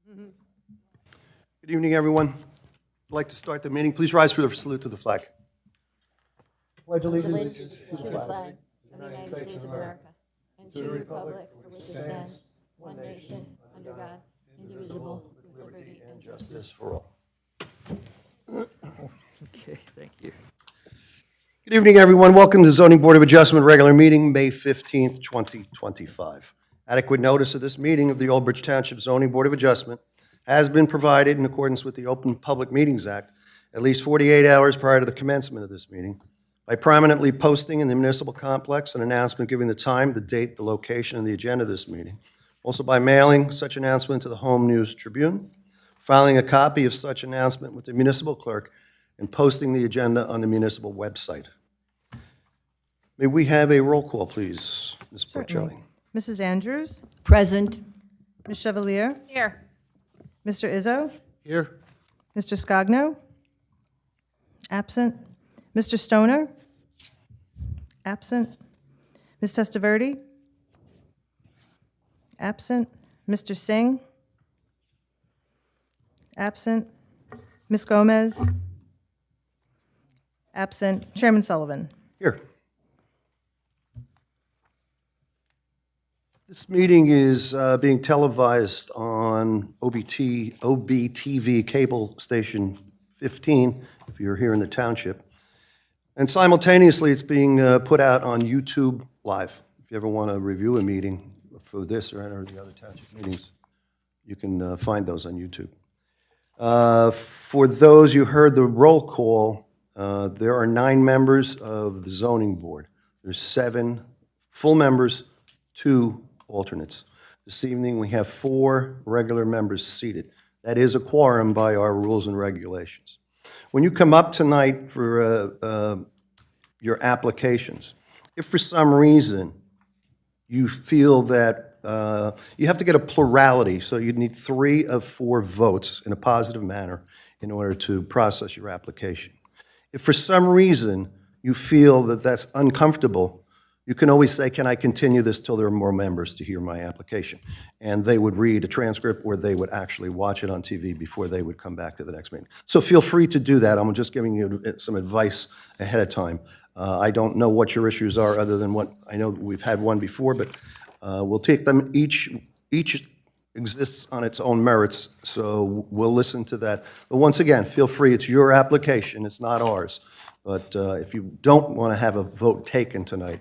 Good evening, everyone. I'd like to start the meeting. Please rise for the salute to the flag. Pledge Allegiance to the flag of the United States of America and to the republic for which it stands, one nation, under God, indivisible, with liberty and justice for all. Okay, thank you. Good evening, everyone. Welcome to the Zoning Board of Adjustment regular meeting, May 15th, 2025. Adequate notice of this meeting of the Old Bridge Township Zoning Board of Adjustment has been provided in accordance with the Open Public Meetings Act at least 48 hours prior to the commencement of this meeting by prominently posting in the municipal complex an announcement giving the time, the date, the location, and the agenda of this meeting. Also by mailing such announcement to the Home News Tribune, filing a copy of such announcement with the municipal clerk, and posting the agenda on the municipal website. May we have a roll call, please, Ms. Porcelli? Mrs. Andrews? Present. Ms. Chevalier? Here. Mr. Izzo? Here. Mr. Scogno? Absent. Mr. Stoner? Absent. Ms. Testaverde? Absent. Mr. Singh? Absent. Ms. Gomez? Absent. Chairman Sullivan? Here. This meeting is being televised on OBTV Cable Station 15, if you're here in the township. And simultaneously, it's being put out on YouTube Live. If you ever want to review a meeting for this or any of the other township meetings, you can find those on YouTube. For those who heard the roll call, there are 9 members of the zoning board. There's 7 full members, 2 alternates. This evening, we have 4 regular members seated. That is a quorum by our rules and regulations. When you come up tonight for your applications, if for some reason you feel that you have to get a plurality, so you'd need 3 of 4 votes in a positive manner in order to process your application. If for some reason you feel that that's uncomfortable, you can always say, can I continue this till there are more members to hear my application? And they would read a transcript or they would actually watch it on TV before they would come back to the next meeting. So feel free to do that. I'm just giving you some advice ahead of time. I don't know what your issues are other than what, I know we've had one before, but we'll take them, each exists on its own merits, so we'll listen to that. But once again, feel free, it's your application, it's not ours. But if you don't want to have a vote taken tonight,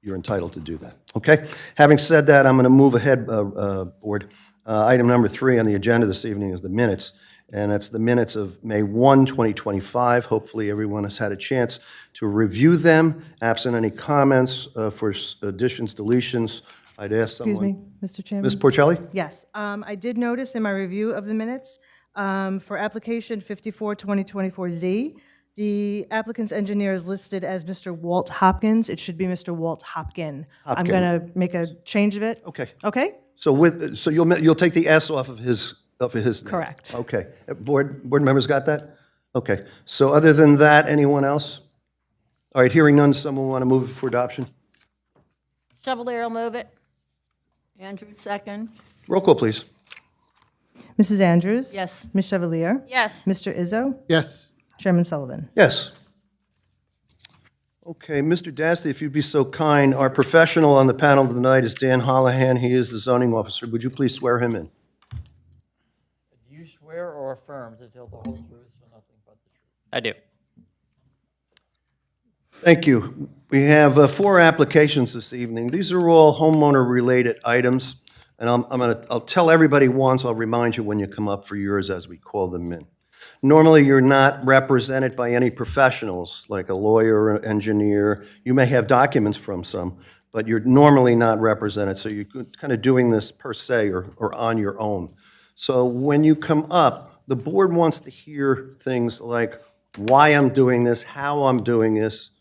you're entitled to do that, okay? Having said that, I'm going to move ahead, Board. Item number 3 on the agenda this evening is the minutes, and that's the minutes of May 1, 2025. Hopefully, everyone has had a chance to review them. Absent any comments for additions, deletions, I'd ask someone. Excuse me, Mr. Chairman? Ms. Porcelli? Yes, I did notice in my review of the minutes, for application 54-2024Z, the applicant's engineer is listed as Mr. Walt Hopkins. It should be Mr. Walt Hopkin. I'm going to make a change of it. Okay. Okay? So you'll take the S off of his name? Correct. Okay. Board members got that? Okay. So other than that, anyone else? All right, hearing none, someone want to move it for adoption? Chevalier will move it. Andrews, second. Roll call, please. Mrs. Andrews? Yes. Ms. Chevalier? Yes. Mr. Izzo? Yes. Chairman Sullivan? Yes. Okay, Mr. Dasty, if you'd be so kind, our professional on the panel tonight is Dan Holohan. He is the zoning officer. Would you please swear him in? Do you swear or affirm to tell the whole truth, so nothing but the truth? I do. Thank you. We have 4 applications this evening. These are all homeowner-related items, and I'll tell everybody once, I'll remind you when you come up for yours as we call them in. Normally, you're not represented by any professionals, like a lawyer or an engineer. You may have documents from some, but you're normally not represented, so you're kind of doing this per se or on your own. So when you come up, the board wants to hear things like why I'm doing this, how I'm doing this,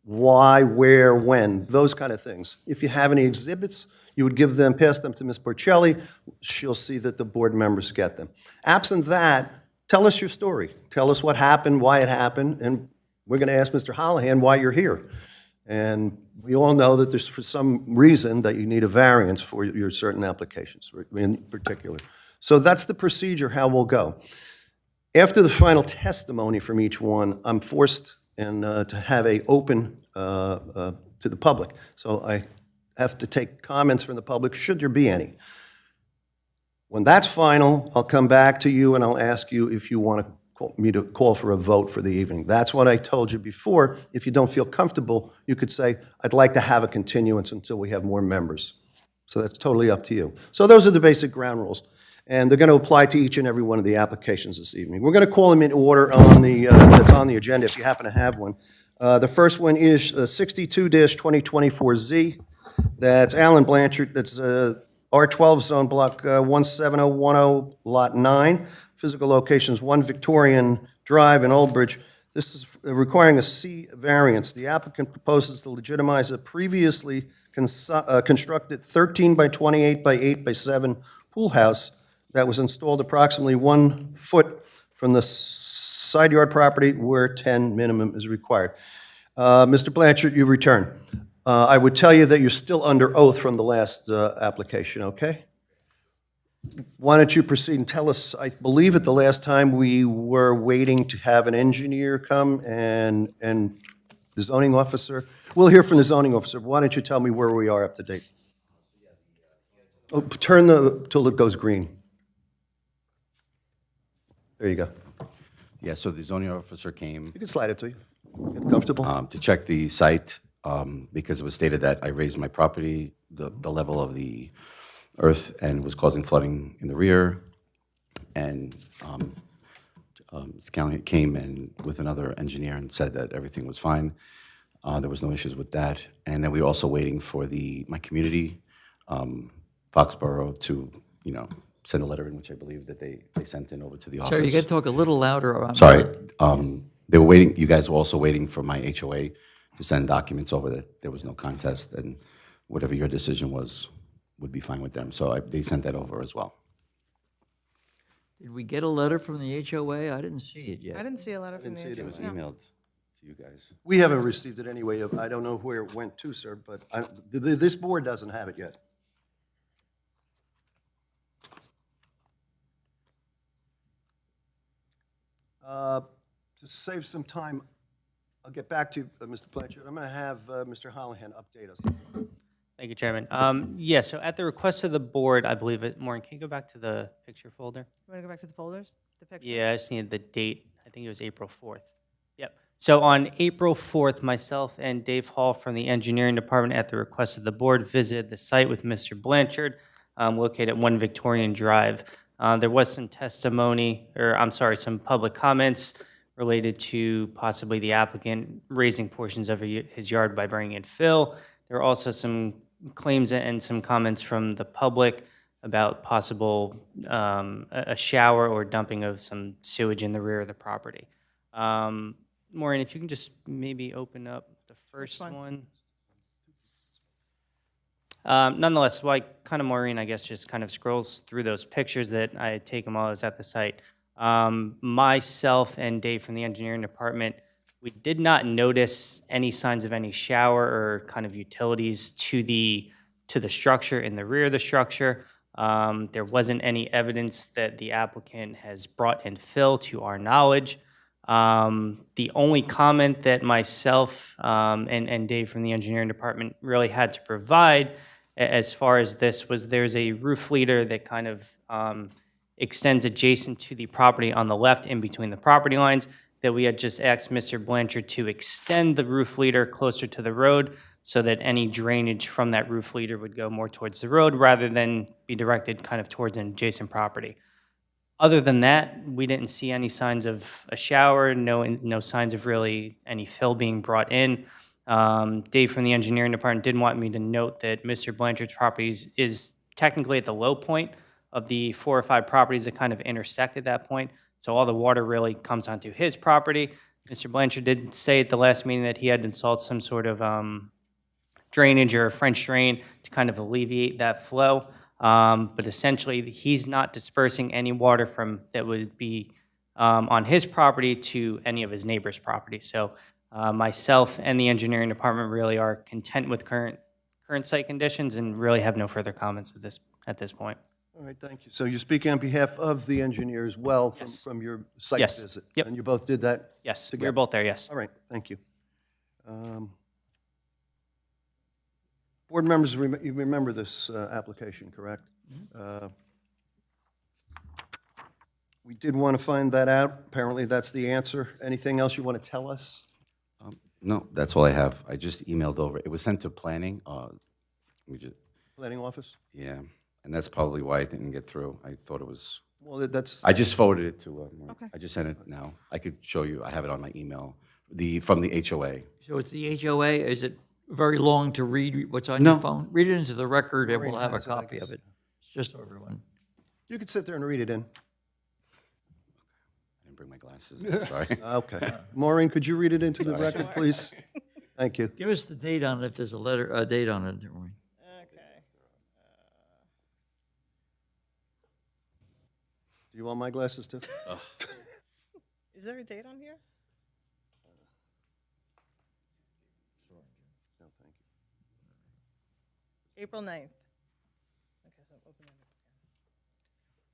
why, where, when, those kind of things. If you have any exhibits, you would pass them to Ms. Porcelli. She'll see that the board members get them. Absent that, tell us your story. Tell us what happened, why it happened, and we're going to ask Mr. Holohan why you're here. And we all know that there's for some reason that you need a variance for your certain applications in particular. So that's the procedure, how we'll go. After the final testimony from each one, I'm forced to have a open to the public. So I have to take comments from the public, should there be any. When that's final, I'll come back to you and I'll ask you if you want me to call for a vote for the evening. That's what I told you before. If you don't feel comfortable, you could say, I'd like to have a continuance until we have more members. So that's totally up to you. So those are the basic ground rules, and they're going to apply to each and every one of the applications this evening. We're going to call them in order on the, that's on the agenda if you happen to have one. The first one is 62-2024Z. That's Alan Blanchard. That's R12 Zone Block 17010, Lot 9. Physical locations 1 Victorian Drive in Old Bridge. This is requiring a C variance. The applicant proposes to legitimize a previously constructed 13 by 28 by 8 by 7 pool house that was installed approximately 1 foot from the side yard property where 10 minimum is required. Mr. Blanchard, you return. I would tell you that you're still under oath from the last application, okay? Why don't you proceed and tell us, I believe at the last time we were waiting to have an engineer come and the zoning officer. We'll hear from the zoning officer. Why don't you tell me where we are up to date? Oh, turn till it goes green. There you go. Yeah, so the zoning officer came You can slide it to you. Get comfortable. to check the site because it was stated that I raised my property, the level of the earth, and it was causing flooding in the rear. And this county came and with another engineer and said that everything was fine. There was no issues with that. And then we were also waiting for my community, Foxborough, to, send a letter in, which I believe that they sent in over to the office. Sorry, you got to talk a little louder. Or I'm Sorry, they were waiting, you guys were also waiting for my HOA to send documents over that there was no contest, and whatever your decision was would be fine with them. So they sent that over as well. Did we get a letter from the HOA? I didn't see it yet. I didn't see a letter from the It was emailed to you guys. We haven't received it anyway. I don't know where it went to, sir, but this board doesn't have it yet. To save some time, I'll get back to you, Mr. Blanchard. I'm going to have Mr. Hollihan update us. Thank you, Chairman. Yes, so at the request of the board, I believe it, Maureen, can you go back to the picture folder? You want to go back to the folders? The pictures? Yeah, I just needed the date. I think it was April 4th. Yep. So on April 4th, myself and Dave Hall from the engineering department at the request of the board visited the site with Mr. Blanchard, located at 1 Victorian Drive. There was some testimony, some public comments related to possibly the applicant raising portions of his yard by bringing in fill. There were also some claims and some comments from the public about possible a shower or dumping of some sewage in the rear of the property. Maureen, if you can just maybe open up the first one. Nonetheless, Maureen, I guess, just kind of scrolls through those pictures that I had taken while I was at the site. Myself and Dave from the engineering department, we did not notice any signs of any shower or kind of utilities to the structure in the rear of the structure. There wasn't any evidence that the applicant has brought in fill to our knowledge. The only comment that myself and Dave from the engineering department really had to provide as far as this was there's a roof leader that kind of extends adjacent to the property on the left in between the property lines that we had just asked Mr. Blanchard to extend the roof leader closer to the road so that any drainage from that roof leader would go more towards the road rather than be directed kind of towards an adjacent property. Other than that, we didn't see any signs of a shower, no signs of really any fill being brought in. Dave from the engineering department did want me to note that Mr. Blanchard's properties is technically at the low point of the 4 or 5 properties that kind of intersect at that point. So all the water really comes onto his property. Mr. Blanchard did say at the last meeting that he had installed some sort of drainage or a French drain to kind of alleviate that flow. But essentially, he's not dispersing any water that would be on his property to any of his neighbors' property. So myself and the engineering department really are content with current site conditions and really have no further comments at this point. All right, thank you. So you're speaking on behalf of the engineer as well Yes. from your site Yes. visit? Yep. And you both did that? Yes, we together? were both there, yes. All right, thank you. Board members, you remember this application, correct? We did want to find that out. Apparently, that's the answer. Anything else you want to tell us? No, that's all I have. I just emailed over. It was sent to planning. We just, Planning office? yeah, and that's probably why it didn't get through. I thought it was, Well, that's, I just forwarded it to, Maureen. Okay. I just sent it now. I could show you. I have it on my email, from the HOA. So it's the HOA, is it very long to read what's on your No. phone? Read it into the record and we'll have a has it, I copy of guess. it, just so everyone. you could sit there and read it in. I didn't bring my glasses. I'm sorry. Okay. Maureen, could you read it into the record, please? Thank you. Give us the date on it, if there's a date on it, Maureen. Okay. Do you want my glasses too? Is there a date on here? No, thank you. April 9th. Okay, so open it up again.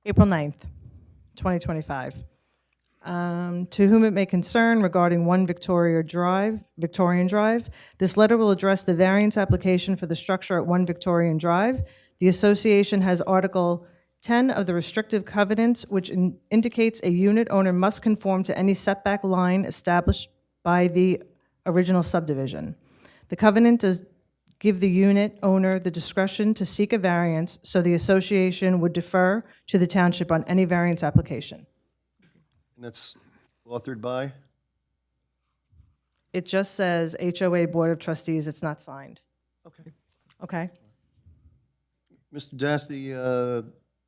April 9th, 2025. To whom it may concern regarding 1 Victorian Drive, this letter will address the variance application for the structure at 1 Victorian Drive. The association has Article 10 of the restrictive covenants, which indicates a unit owner must conform to any setback line established by the original subdivision. The covenant does give the unit owner the discretion to seek a variance, so the association would defer to the township on any variance application. And that's authored by? It just says HOA Board of Trustees, it's not signed, Okay. okay? Mr. Dasty,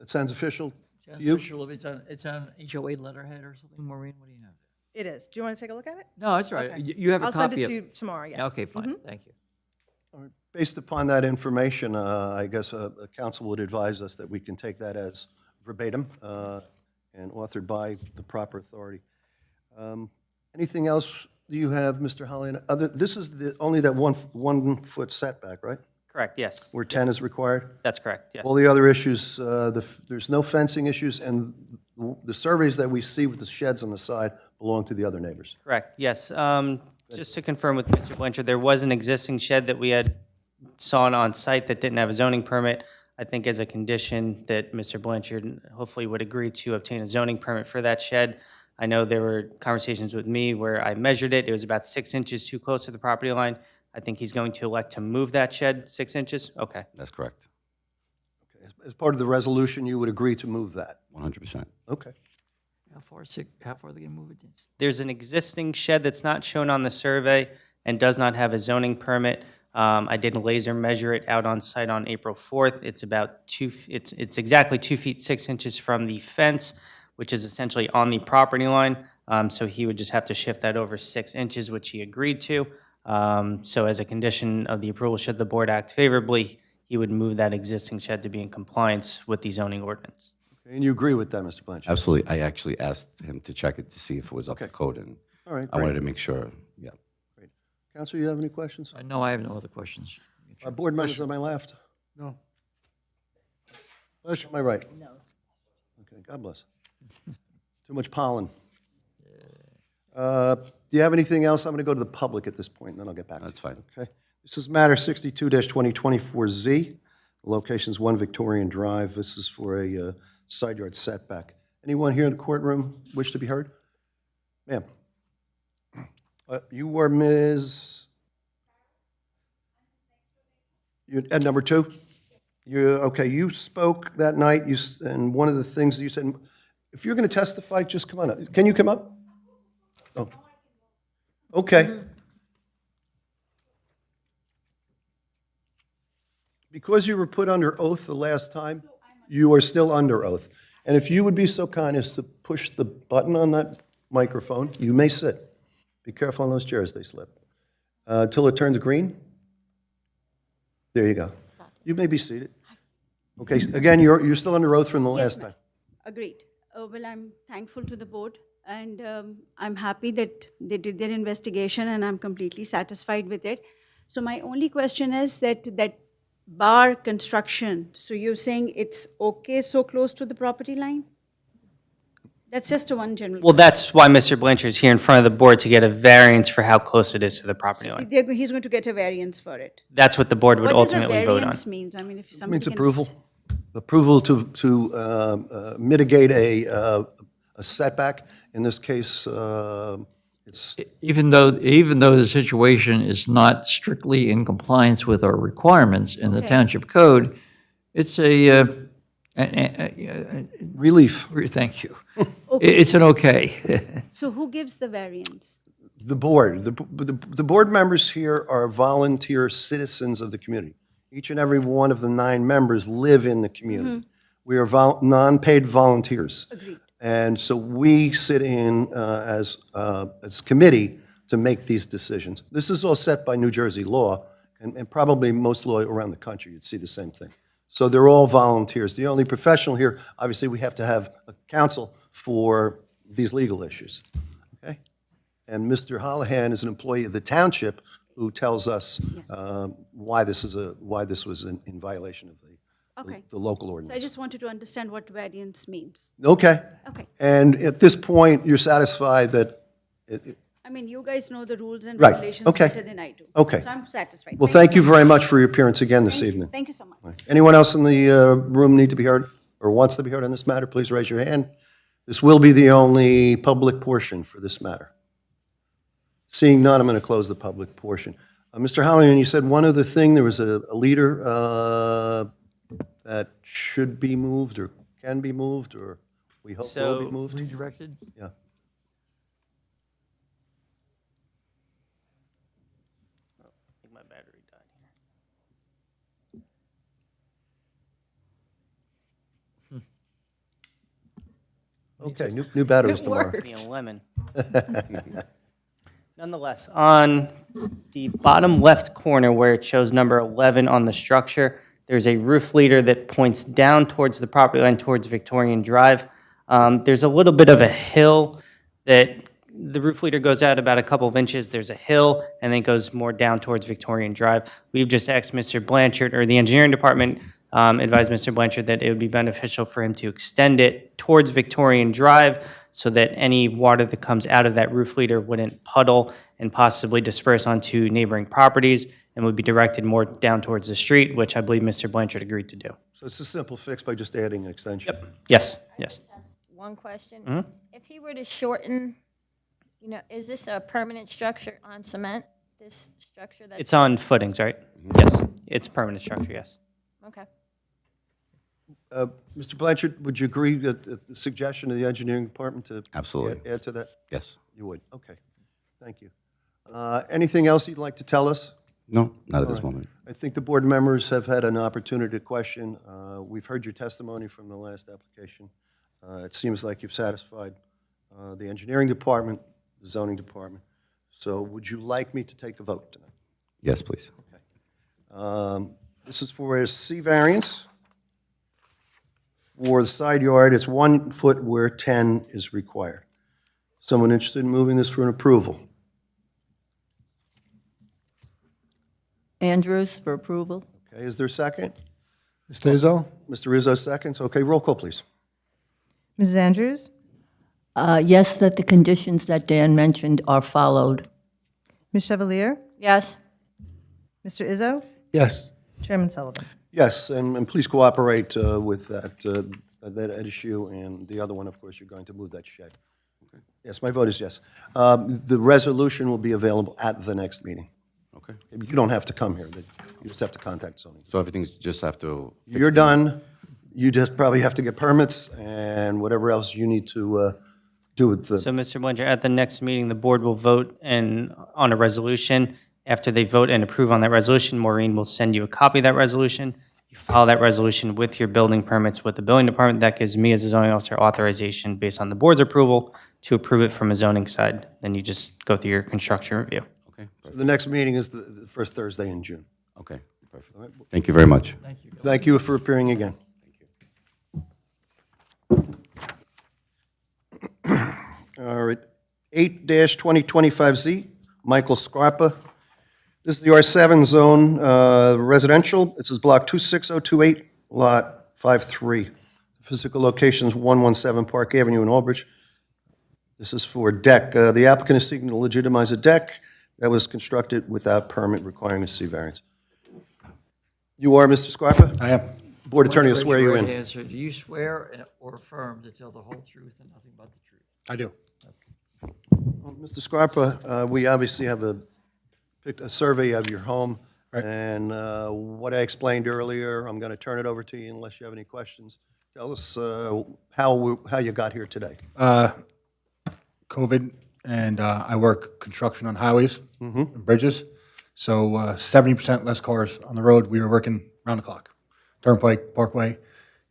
it sounds official Sounds to you? official, if it's on HOA letterhead or something, Maureen, what do you have? It is. Do you want to take a look at it? No, that's all right. Okay. You have a I'll send copy it of to you tomorrow, yes. Okay, fine, thank you. Based upon that information, I guess a council would advise us that we can take that as verbatim and authored by the proper authority. Anything else you have, Mr. Holly? This is only that 1 foot setback, right? Correct, yes. Where 10 is required? That's correct, yes. All the other issues, there's no fencing issues, and the surveys that we see with the sheds on the side belong to the other neighbors. Correct, yes. Just to confirm with Mr. Blanchard, there was an existing shed that we had saw on site that didn't have a zoning permit. I think as a condition that Mr. Blanchard hopefully would agree to obtain a zoning permit for that shed. I know there were conversations with me where I measured it. It was about 6 inches too close to the property line. I think he's going to elect to move that shed 6 inches. Okay. That's correct. As part of the resolution, you would agree to move that? 100%. Okay. How far are they gonna move it? There's an existing shed that's not shown on the survey and does not have a zoning permit. I did laser measure it out on site on April 4th. It's about it's exactly 2 feet 6 inches from the fence, which is essentially on the property line. So he would just have to shift that over 6 inches, which he agreed to. So as a condition of the approval, should the board act favorably, he would move that existing shed to be in compliance with the zoning ordinance. And you agree with that, Mr. Blanchard? Absolutely. I actually asked him to check it to see if it was up to code, and All right, I wanted great. to make sure, yeah. Counselor, you have any questions? No, I have no other questions. Board members on my left? No. On my right? No. Okay, God bless. Too much pollen. Do you have anything else? I'm going to go to the public at this point, and then I'll get back to you. That's fine. Okay. This is matter 62-2024Z. The location's 1 Victorian Drive. This is for a side yard setback. Anyone here in the courtroom wish to be heard? Ma'am? You were Ms.? You at number 2? Okay, you spoke that night, and one of the things that you said, if you're going to testify, just come on up. Can you come up? Oh. Okay. Because you were put under oath the last time, you are still under oath. And if you would be so kind as to push the button on that microphone, you may sit. Be careful on those chairs, they slip. Till it turns green. There you go. You may be seated. Okay, again, you're still under oath from the last time. Agreed. Well, I'm thankful to the board, and I'm happy that they did their investigation, and I'm completely satisfied with it. So my only question is that bar construction, so you're saying it's okay so close to the property line? That's just a one general. Well, that's why Mr. Blanchard is here in front of the board to get a variance for how close it is to the property line. He's going to get a variance for it. That's what the board would What does a ultimately vote on. variance means? I mean, if somebody Means can. approval. Approval to mitigate a setback. In this case, it's, Even though the situation is not strictly in compliance with our requirements in the township code, it's relief. thank you. It's an okay. So who gives the variance? The board, the board members here are volunteer citizens of the community. Each and every one of the 9 members live in the community. We are non-paid volunteers. Agreed. And so we sit in as committee to make these decisions. This is all set by New Jersey law, and probably most law around the country, you'd see the same thing. So they're all volunteers. The only professional here, obviously, we have to have a counsel for these legal issues, okay? And Mr. Holohan is an employee of the township who tells us why this was in violation of Okay. the local So I ordinance. just wanted to understand what variance means. Okay. Okay. And at this point, you're satisfied that, I mean, you guys know the rules and Right, regulations okay. better than I do. Okay. So I'm satisfied. well, thank you so very much for your appearance again this much. evening. Thank you so much. Anyone else in the room need to be heard or wants to be heard on this matter, please raise your hand. This will be the only public portion for this matter. Seeing none, I'm going to close the public portion. Mr. Hallinan, you said one other thing, there was a leader that should be moved or can be moved, or we hope will be So- moved? Redirected? Yeah. My battery died here. Okay, new batteries tomorrow. Be a lemon. Nonetheless, on the bottom left corner where it shows number 11 on the structure, there's a roof leader that points down towards the property line towards Victorian Drive. There's a little bit of a hill that the roof leader goes out about a couple of inches. There's a hill and then it goes more down towards Victorian Drive. We've just asked Mr. Blanchard, or the engineering department advised Mr. Blanchard that it would be beneficial for him to extend it towards Victorian Drive so that any water that comes out of that roof leader wouldn't puddle and possibly disperse onto neighboring properties and would be directed more down towards the street, which I believe Mr. Blanchard agreed to do. So it's a simple fix by just adding an extension. Yes, yes. One question. If he were to shorten, is this a permanent structure on cement? This structure that's, It's on footings, right? Yes, it's permanent structure, yes. okay. Mr. Blanchard, would you agree that the suggestion of the engineering department to Absolutely. add to that? Yes. You would, okay. Thank you. Anything else you'd like to tell us? No, not at this moment. I think the board members have had an opportunity to question. We've heard your testimony from the last application. It seems like you've satisfied the engineering department, the zoning department. So would you like me to take a vote tonight? Yes, please. This is for a C variance. For the side yard, it's 1 foot where 10 is required. Someone interested in moving this for an approval? Andrews for approval. Okay, is there a second? Mr. Izzo? Mr. Rizzo seconds. Okay, roll call, please. Mrs. Andrews? Yes, that the conditions that Dan mentioned are followed. Ms. Chevalier? Yes. Mr. Izzo? Yes. Chairman Sullivan? Yes, and please cooperate with that issue, and the other one, of course, you're going to move that shed. Yes, my vote is yes. The resolution will be available at the next meeting. Okay. You don't have to come here, but you just have to contact zoning. So everything's just have to. fix You're the- done. You just probably have to get permits and whatever else you need to do with the, So, Mr. Blanchard, at the next meeting, the board will vote on a resolution. After they vote and approve on that resolution, Maureen will send you a copy of that resolution. You file that resolution with your building permits with the building department. That gives me, as a zoning officer, authorization based on the board's approval to approve it from a zoning side. Then you just go through your construction review. Okay, perfect. the next meeting is the first Thursday in June. Okay, perfect. Thank you very much. Thank you for appearing again. All right, 8-2025Z, Michael Scarpa, This is the R7 zone, residential. This is block 26028, lot 53. Physical location is 117 Park Avenue in Aldrich. This is for deck. The applicant is seeking to legitimize a deck that was constructed without permit requiring a C variance. You are Mr. Scarpa? I am. Board attorney will Raise swear your you right in. hand, sir. Do you swear or affirm to tell the whole truth and nothing but the truth? I do. Well, Mr. Scarpa, we obviously have picked a survey of your home. Right. And what I explained earlier, I'm going to turn it over to you unless you have any questions. Tell us how you got here today. COVID, and I work construction on highways and bridges. So 70% less cars on the road. We were working round the clock. Turnpike, Parkway,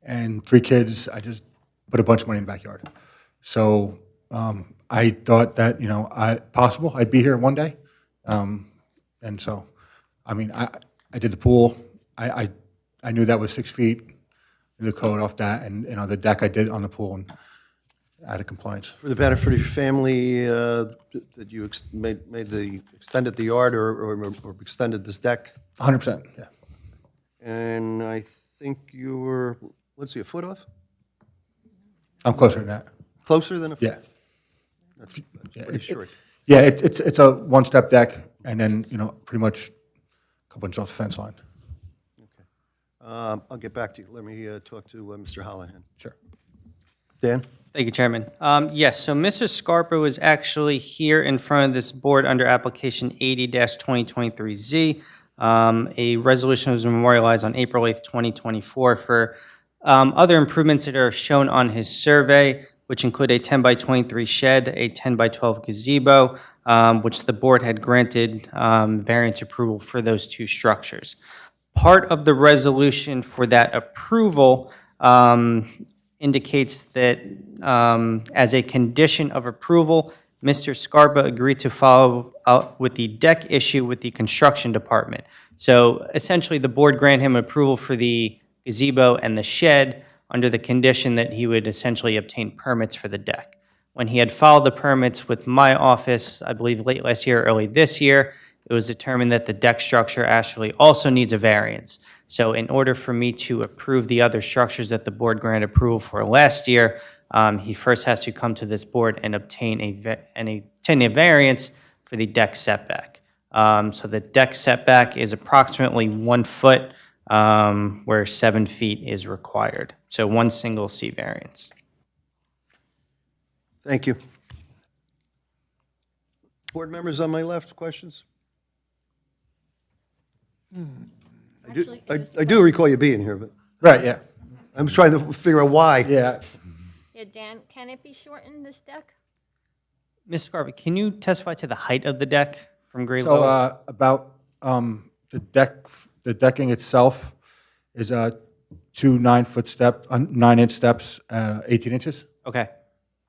and 3 kids. I just put a bunch of money in the backyard. So I thought that, possible I'd be here one day. And so, I mean, I did the pool. I knew that was 6 feet, the code off that, and, the deck I did on the pool and out of compliance. For the benefit of your family, that you extended the yard or extended this deck? 100%, yeah. And I think you were, let's see, a foot off? I'm closer than that. Closer than a foot? Yeah. That's Yeah, pretty short. Yeah, it's a one-step deck, and then, pretty much a couple inches off the fence line. I'll get back to you. Let me talk to Mr. Hollihan. Sure. Dan? Thank you, Chairman. Yes, so Mr. Scarpa was actually here in front of this board under application 80-2023Z. A resolution was memorialized on April 8th, 2024 for other improvements that are shown on his survey, which include a 10 by 23 shed, a 10 by 12 gazebo, which the board had granted variance approval for those 2 structures. Part of the resolution for that approval indicates that as a condition of approval, Mr. Scarpa agreed to follow up with the deck issue with the construction department. So essentially, the board granted him approval for the gazebo and the shed under the condition that he would essentially obtain permits for the deck. When he had filed the permits with my office, I believe late last year, early this year, it was determined that the deck structure actually also needs a variance. So in order for me to approve the other structures that the board granted approval for last year, he first has to come to this board and obtain a variance for the deck setback. So the deck setback is approximately 1 foot, where 7 feet is required. So 1 single C variance. Thank you. Board members on my left, questions? Actually, I do recall you being here, but Right, yeah. I'm trying to figure out why. Yeah. Yeah, Dan, can it be shortened, this deck? Mr. Scarpa, can you testify to the height of the deck from grade So level? about the decking itself is 2 9-inch steps, 18 inches. Okay,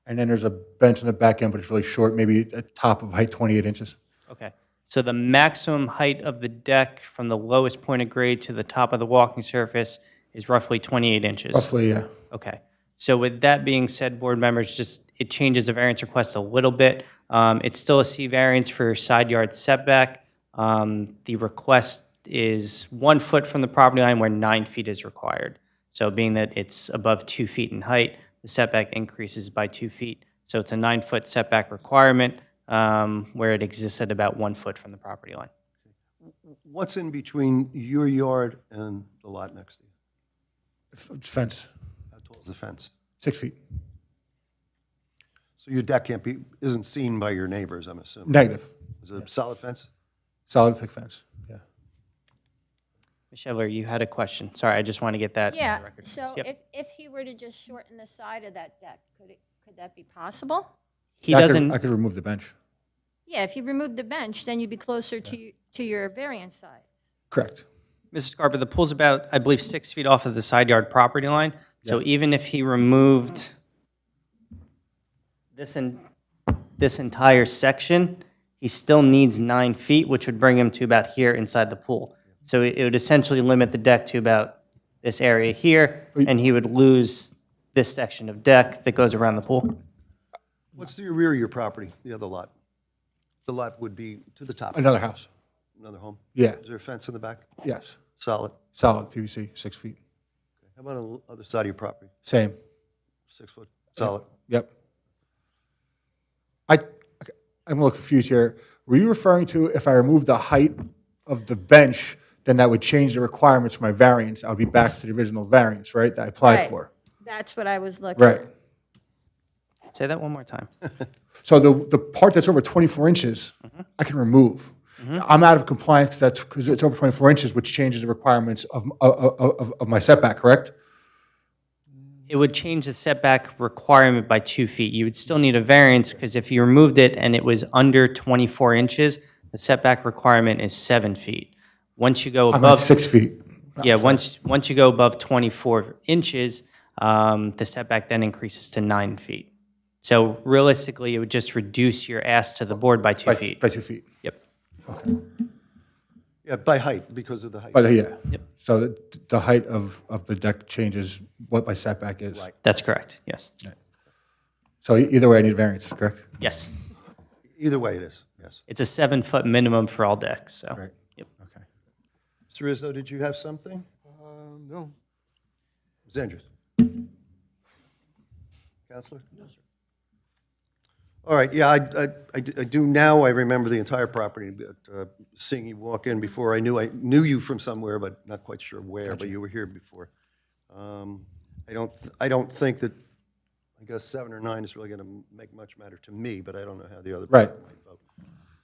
And then there's a bench on the back end, but it's really short, maybe a top of height 28 inches. okay. So the maximum height of the deck from the lowest point of grade to the top of the walking surface is roughly 28 inches? Roughly, yeah. Okay. So with that being said, board members, it changes the variance request a little bit. It's still a C variance for side yard setback. The request is 1 foot from the property line where 9 feet is required. So being that it's above 2 feet in height, the setback increases by 2 feet. So it's a 9-foot setback requirement where it exists at about 1 foot from the property line. What's in between your yard and the lot next to you? It's fence, How tall is the fence? 6 feet. So your deck isn't seen by your neighbors, I'm assuming? Negative. Is it a solid fence? Solid thick fence, yeah. Ms. Shevler, you had a question. Sorry, I just want to get that on Yeah, the record. so Yep. if he were to just shorten the side of that deck, could that be possible? He I could- doesn't. I could remove the bench. Yeah, if you removed the bench, then you'd be closer to your variance size. Correct. Mrs. Scarpa, the pool's about, I believe, 6 feet off of the side yard property line. So even if he removed this entire section, he still needs 9 feet, which would bring him to about here inside the pool. So it would essentially limit the deck to about this area here, and he would lose this section of deck that goes around the pool. What's to your rear of your property, the other lot? The lot would be to the top. Another house. Another home? Yeah, Is there a fence in the back? yes. Solid. Solid PVC, 6 feet. How about on the other side of your property? Same. 6 foot? Solid. Yep. I'm a little confused here. Were you referring to if I remove the height of the bench, then that would change the requirements for my variance? I would be back to the original variance, right, that I applied Right. for? That's what I was looking Right. at. Say that one more time. So the part that's over 24 inches, I can remove. I'm out of compliance because it's over 24 inches, which changes the requirements of my setback, correct? It would change the setback requirement by 2 feet. You would still need a variance because if you removed it and it was under 24 inches, the setback requirement is 7 feet. Once you go I'm at above, 6 feet. yeah, once you go above 24 inches, the setback then increases to 9 feet. So realistically, it would just reduce your ask to the board by 2 feet. By 2 feet. Yep. Yeah, by height, because of the height. But yeah. Yep. So the height of the deck changes what my setback is. Right. That's correct. Yes. So either way, I need a variance, correct? Yes. Either way it is, yes. It's a 7-foot minimum for all decks. So. Right. Yep. Okay. Mr. Rizzo, did you have something? No. Ms. Andrews? Counselor? No, sir. All right, yeah, I do now, I remember the entire property, but seeing you walk in before, I knew you from somewhere, but not quite sure where, but you were here before. I don't think that, I guess 7 or 9 is really going to make much matter to me, but I don't know how the other Right. people might vote.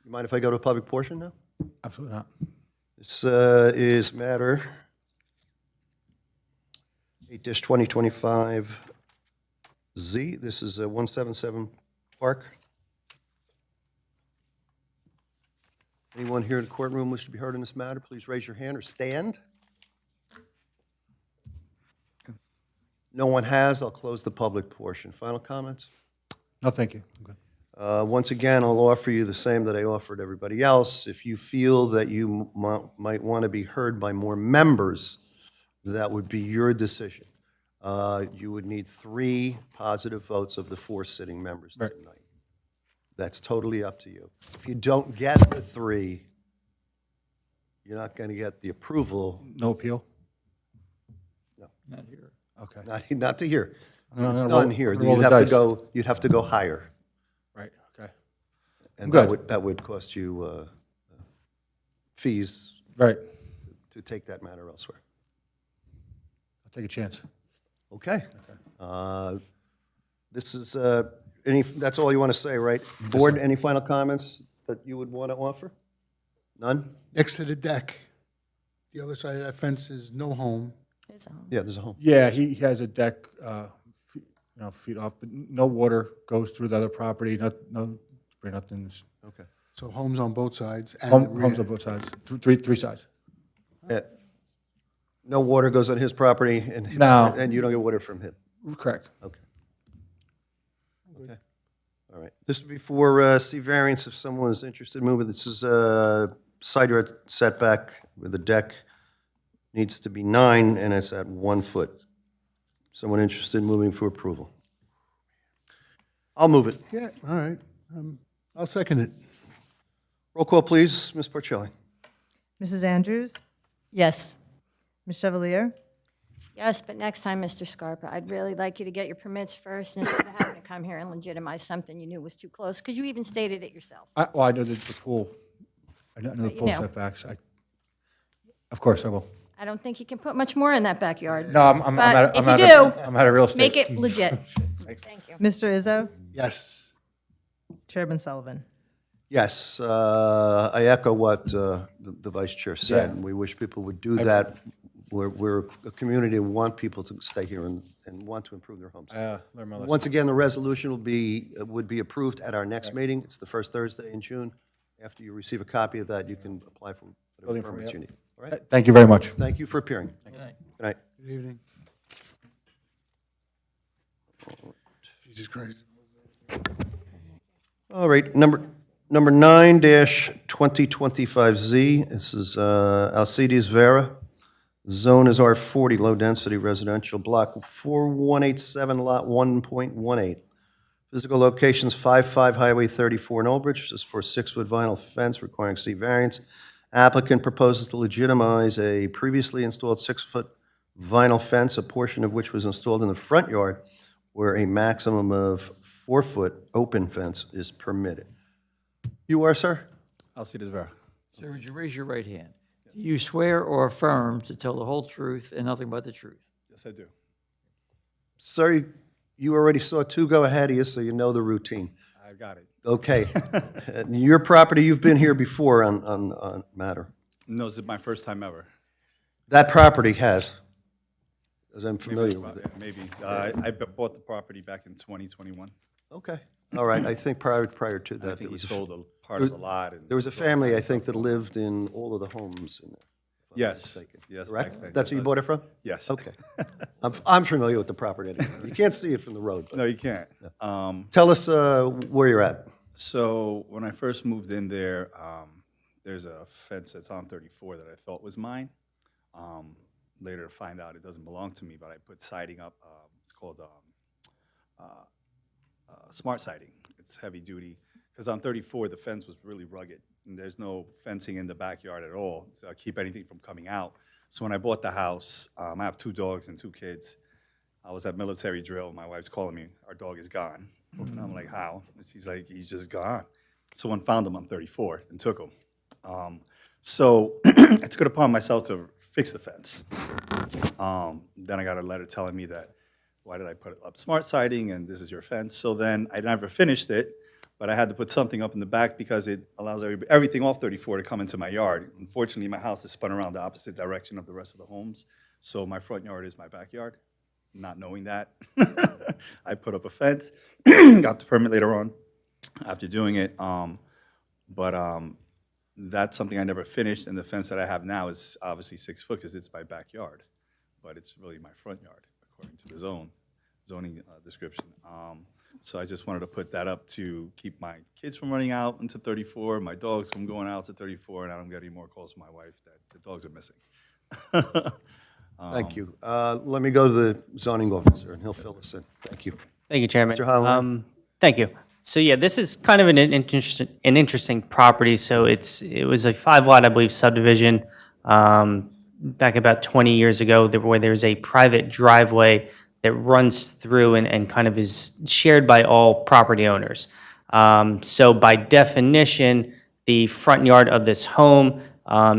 You mind if I go to a public portion now? Absolutely not. This is matter 8-2025Z. This is 177 Park. Anyone here in the courtroom wish to be heard in this matter, please raise your hand or stand. No one has. I'll close the public portion. Final comments? No, thank you. I'm good. Once again, I'll offer you the same that I offered everybody else. If you feel that you might want to be heard by more members, that would be your decision. You would need 3 positive votes of the 4 sitting members Right. tonight. That's totally up to you. If you don't get the 3, you're not going to get the approval, No appeal? Not here. Okay. not to hear. No, It's no, done roll- here. roll You'd the have to dice. go, you'd have to go higher. Right, okay. And Good. that would cost you fees Right. to take that matter elsewhere. I'll take a chance. Okay. This is, that's all you want to say, right? Board, any final comments that you would want to offer? None? Next to the deck, the other side of that fence is no home. It's a- Yeah, there's a home. Yeah, he has a deck, feet off, but no water goes through the other property, no, nothing's, Okay. So homes on both sides and the rear. homes on both sides, three sides. No water goes on his property, and No. and you don't get water from him? Correct. Okay. Okay, all right. This would be for C variance if someone is interested in moving. This is a side yard setback where the deck needs to be 9, and it's at 1 foot. Someone interested in moving for approval? I'll move it. Yeah, all right. I'll second it. Roll call, please. Ms. Parcelli? Mrs. Andrews? Yes. Ms. Chevalier? Yes, but next time, Mr. Scarpa, I'd really like you to get your permits first instead of having to come here and legitimize something you knew was too close, because you even stated it yourself. I know the pool, I know the But you pool know. setbacks. Of course, I will. I don't think you can put much more in that backyard. No, I'm But out if of, you do, I'm out of real estate. make it legit. Thank you. Mr. Izzo? Yes. Chairman Sullivan? Yes, I echo what the vice chair said. Yeah. We wish people would do that. We're a community and want people to stay here and want to improve their homes. Learn my lesson. Once again, the resolution would be approved at our next meeting. It's the first Thursday in June. After you receive a copy of that, you can apply for whatever Building permit, permits yep. you need. All right? Thank you very much. Thank you for appearing. Good night. Good evening. Jesus Christ. All right, number 9-2025Z, this is Alcides Vera. Zone is R40, low-density residential, block 4187, lot 1.18. Physical locations 55 Highway 34 in Old Bridge. This is for a 6-foot vinyl fence requiring C variance Applicant proposes to legitimize a previously installed 6-foot vinyl fence, a portion of which was installed in the front yard, where a maximum of 4-foot open fence is permitted. You are, sir? Alcides Vera. Sir, would you raise your right hand? Do you swear or affirm to tell the whole truth and nothing but the truth? Yes, I do. Sir, you already saw two go ahead of you, so you know the routine. I got it. Okay. Your property, you've been here before on matter. No, this is my first time ever. That property has, as I'm familiar with it. Maybe. I bought the property back in 2021. Okay, all right. I think prior to that, I there think he was, sold a part of the lot. And there was a family, I think, that lived in all of the homes in there. if I'm not Yes, mistaken. yes. Correct? back then, That's where you bought it from? Yes. Okay. I'm familiar with the property anyway. You can't see it from the road. No, you can't. Tell us where you're at. So when I first moved in there, there's a fence that's on 34 that I thought was mine. Later to find out it doesn't belong to me, but I put siding up. It's called smart siding. It's heavy duty. Because on 34, the fence was really rugged, and there's no fencing in the backyard at all to keep anything from coming out. So when I bought the house, I have 2 dogs and 2 kids. I was at military drill. My wife's calling me, our dog is gone. And I'm like, how? And she's like, he's just gone. Someone found him on 34 and took him. So I took it upon myself to fix the fence. Then I got a letter telling me that, why did I put up smart siding and this is your fence? So then I never finished it, but I had to put something up in the back because it allows everything off 34 to come into my yard. Unfortunately, my house is spun around the opposite direction of the rest of the homes, so my front yard is my backyard. Not knowing that, I put up a fence, got the permit later on after doing it, but that's something I never finished, and the fence that I have now is obviously 6 foot because it's my backyard, but it's really my front yard according to the zoning description. So I just wanted to put that up to keep my kids from running out into 34, my dogs from going out to 34, and I don't get any more calls from my wife that the dogs are missing. Thank you. Let me go to the zoning officer, and he'll fill us in. Thank you. Thank you, Chairman. Mr. Holloway? Thank you. So yeah, this is kind of an interesting property. So it was a 5-lot, I believe, subdivision back about 20 years ago, where there's a private driveway that runs through and kind of is shared by all property owners. So by definition, the front yard of this home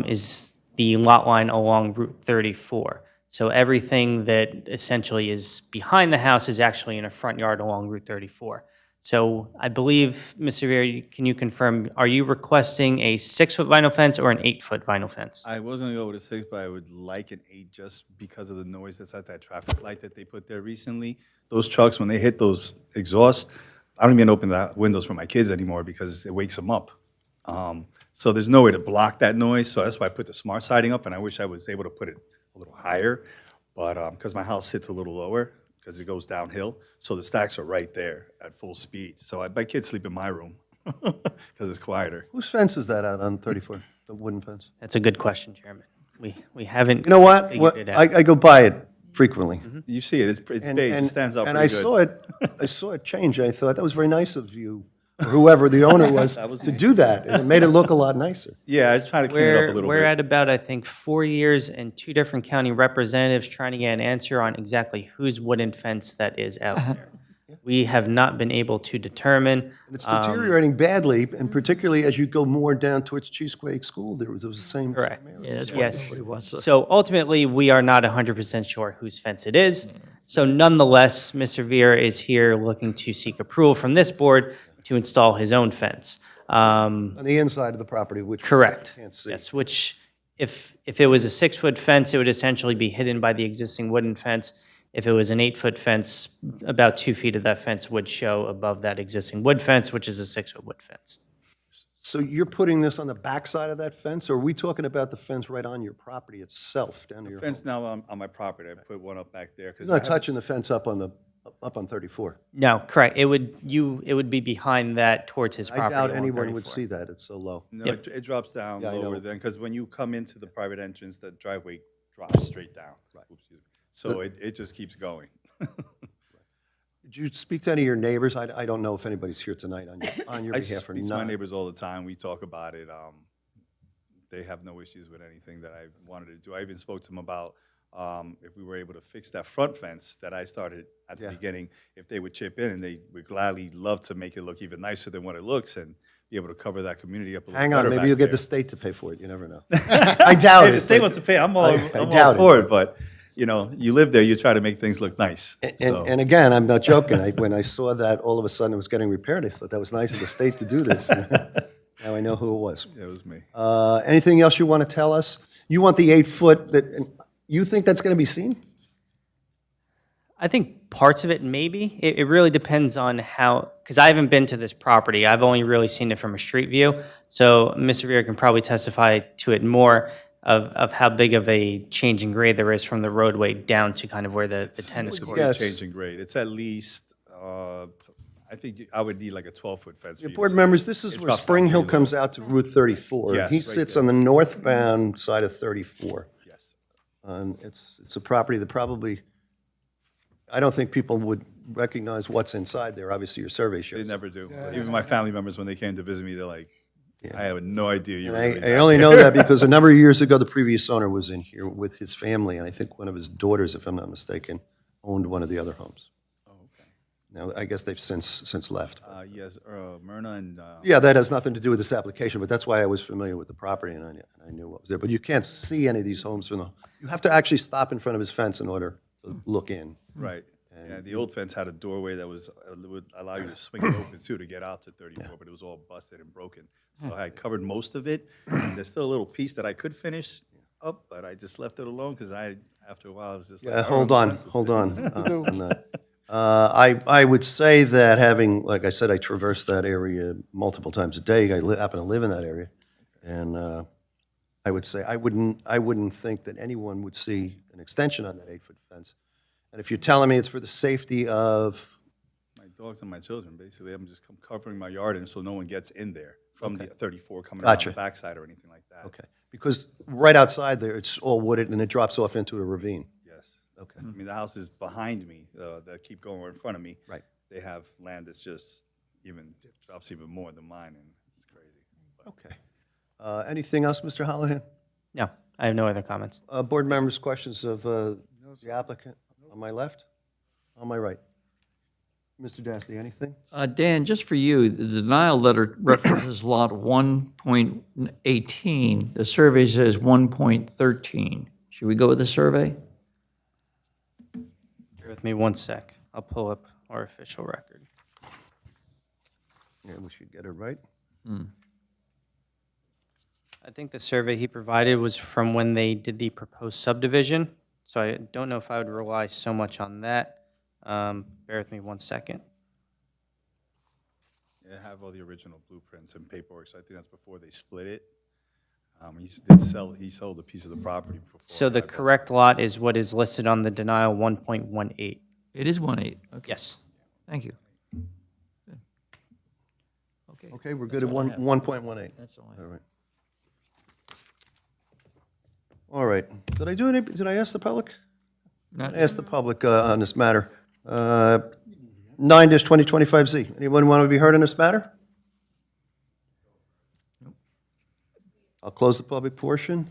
is the lot line along Route 34. So everything that essentially is behind the house is actually in a front yard along Route 34. So I believe, Mr. Rivera, can you confirm, are you requesting a 6-foot vinyl fence or an 8-foot vinyl fence? I was gonna go with a 6, but I would like an 8 just because of the noise that's at that traffic light that they put there recently. Those trucks, when they hit those exhausts, I don't even open the windows for my kids anymore because it wakes them up. So there's no way to block that noise, so that's why I put the smart siding up, and I wish I was able to put it a little higher, but because my house sits a little lower, because it goes downhill, so the stacks are right there at full speed. So my kids sleep in my room because it's quieter. Whose fence is that out on 34, the wooden fence? That's a good question, Chairman. We haven't You know what? figured it out. I go by it frequently. You see it, it's beige, it stands out And pretty good. I saw it change, and I thought, that was very nice of you, or whoever the owner was, to do that, and it made it look a lot nicer. Yeah, I try to clean it up a little We're bit. at about, I think, 4 years and 2 different county representatives trying to get an answer on exactly whose wooden fence that is out there. We have not been able to determine. And it's deteriorating badly, and particularly as you go more down towards Cheesequake School, there was the same. Correct. same area. Yeah, that's what Yes. everybody wants to. So ultimately, we are not 100% sure whose fence it is. So nonetheless, Mr. Vieira is here looking to seek approval from this board to install his own fence. On the inside of the property, which. Correct. Can't see. Yes, which if it was a 6-foot fence, it would essentially be hidden by the existing wooden fence. If it was an 8-foot fence, about 2 feet of that fence would show above that existing wood fence, which is a 6-foot wood fence. So you're putting this on the backside of that fence, or are we talking about the fence right on your property itself, down to your home? Fence now on my property, I put one up back there. He's not touching the fence up on 34. No, correct. It would be behind that towards his I property. doubt along anyone would 34. see that, it's so low. No, Yep. it drops down Yeah, I know. lower than, because when you come into the private entrance, the driveway drops straight down. Oops, excuse me. So it just keeps going. Did you speak to any of your neighbors? I don't know if anybody's here tonight on your I behalf or speak to my not. neighbors all the time. We talk about it. they have no issues with anything that I wanted to do. I even spoke to them about if we were able to fix that front fence that I started at the beginning, if they would chip in, and they would gladly love to make it look even nicer than what it looks and be able to cover that community up a little Hang better on, maybe back you'll get there. the state to pay for it, you never know. I doubt Hey, it. the state but- wants to pay, I'm all, I I'm all doubt it. for it, but, you know, you live there, you try to make things look nice, so. And again, I'm not joking, when I saw that all of a sudden it was getting repaired, I thought that was nice of the state to do this. Now I know who it was. Yeah, it was me. Anything else you want to tell us? You want the 8-foot, you think that's going to be seen? I think parts of it maybe. It really depends on how, because I haven't been to this property. I've only really seen it from a street view. So Mr. Rivera can probably testify to it more of how big of a change in grade there is from the roadway down to kind of where the tennis It's a court big is. change in grade. It's at least, I think I would need like a 12-foot fence for you to Board see. members, this is It where drops down Spring Hill pretty low. comes out to Route 34. Yes, He right sits there. on the northbound side of 34. Yes. And it's a property that probably, I don't think people would recognize what's inside there. Obviously, your survey They shows. never do. Even my family members, when they came to visit me, they're like, I had no idea you were And really I that only big." know that because a number of years ago, the previous owner was in here with his family, and I think one of his daughters, if I'm not mistaken, owned one of the other homes. Oh, okay. Now, I guess they've since left. Yes, Myrna and, Yeah, that has nothing to do with this application, but that's why I was familiar with the property and I knew what was there. But you can't see any of these homes from the, you have to actually stop in front of his fence in order to look in. right. Yeah, the old fence had a doorway that was, would allow you to swing it open too to get out to 34, but it was all busted and broken. So I had covered most of it, and there's still a little piece that I could finish up, but I just left it alone because after a while, I was just like. Yeah, "All right, hold on on that. I would say that having, like I said, I traverse that area multiple times a day. I happen to live in that area. And I would say, I wouldn't think that anyone would see an extension on that 8-foot fence. And if you're telling me it's for the safety of, My dogs and my children, basically, I'm just covering my yard and so no one gets in there from the 34 coming around Gotcha. the backside or anything like that. okay, because right outside there, it's all wooded and it drops off into a ravine. Yes. Okay. I mean, the houses behind me, that keep going in front of me. Right. They have land that's just drops even more than mine, and it's crazy. Okay. Anything else, Mr. Holohan? No, I have no other comments. Board members, questions of the applicant? On my left? On my right? Mr. Dasty, anything? Dan, just for you, the denial letter references lot 1.18. The survey says 1.13. Should we go with the survey? Bear with me one sec. I'll pull up our official record. Yeah, we should get it right. I think the survey he provided was from when they did the proposed subdivision, so I don't know if I would rely so much on that. Bear with me one second. Yeah, I have all the original blueprints and paperwork, so I think that's before they split it. He sold a piece of the property before. So the correct lot is what is listed on the denial, 1.18. It is 1.8. Okay, Yes. thank you. Good. Okay. Okay, we're good at 1.18. That's all I have. All right. All right. Did I ask the public? Not- I asked the public on this matter. 9-2025Z. Anyone want to be heard on this matter? I'll close the public portion.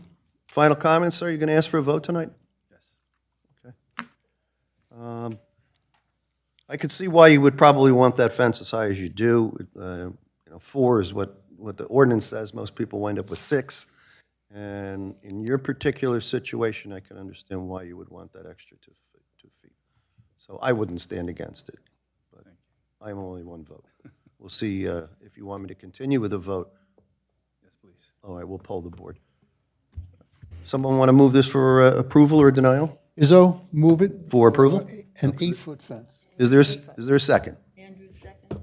Final comments, sir? You going to ask for a vote tonight? Yes. Okay. I could see why you would probably want that fence as high as you do. 4 is what the ordinance says. Most people wind up with 6. And in your particular situation, I can understand why you would want that extra 2 feet. So I wouldn't stand against it, but I'm only one vote. We'll see if you want me to continue with a vote. Yes, please. All right, we'll poll the board. Someone want to move this for approval or denial? Izzo, move it. For approval? An 8-foot fence. Is there a second? Andrew, second.